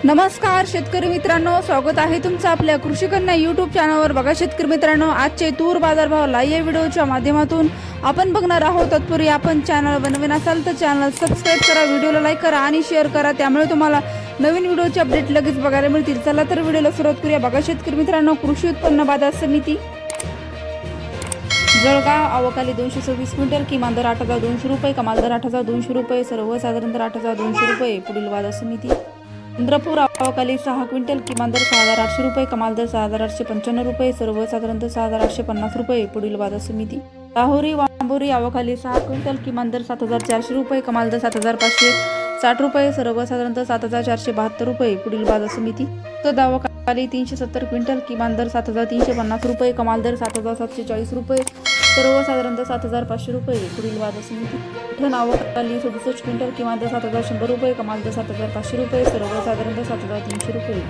नमस्कार शेतकरी मित्रांनो, स्वागत आहे तुमचं आपल्या कृषी कन्या यूट्यूब चॅनलवर। बघा शेतकरी मित्रांनो, आजचे तूर बाजारभाव लाईव्ह व्हिडिओच्या माध्यमातून आपण बघणार आहोत। तत्पूर्वी आपण चॅनल बनवून असाल तर चॅनल सबस्क्राईब करा, व्हिडिओला लाईक करा आणि शेअर करा, त्यामुळे तुम्हाला नवीन व्हिडिओचे अपडेट लगेच बघायला मिळतील। चला तर व्हिडिओला सुरुवात करूया। बघा शेतकरी मित्रांनो, कृषी उत्पन्न बाजार समिती जळगाव अवकाली 226 क्विंटल, किमान दर 8,200 रुपये, कमाल दर 8,200 रुपये, सर्वसाधारण दर 8,200 रुपये। पुढील बाजार समिती चंद्रपूर अवकाली 6 क्विंटल, किमान दर 6,800 रुपये, कमाल दर 6,895 रुपये, सर्वसाधारण दर 6,850 रुपये। पुढील बाजार समिती लाहोरी वांबोरी अवकाली 6 क्विंटल, किमान दर 7,400 रुपये, कमाल दर 7,560 रुपये, सर्वसाधारण दर 7,472 रुपये। पुढील बाजार समिती अवकाली 370 क्विंटल, किमान दर 7,350 रुपये, कमाल दर 7,740 रुपये, सर्वसाधारण दर 7,500 रुपये। पुढील बाजार समिती पैठण अवकाली 67 क्विंटल, किमान दर 7,100 रुपये, कमाल दर 7,500 रुपये, सर्वसाधारण दर 7,300 रुपये।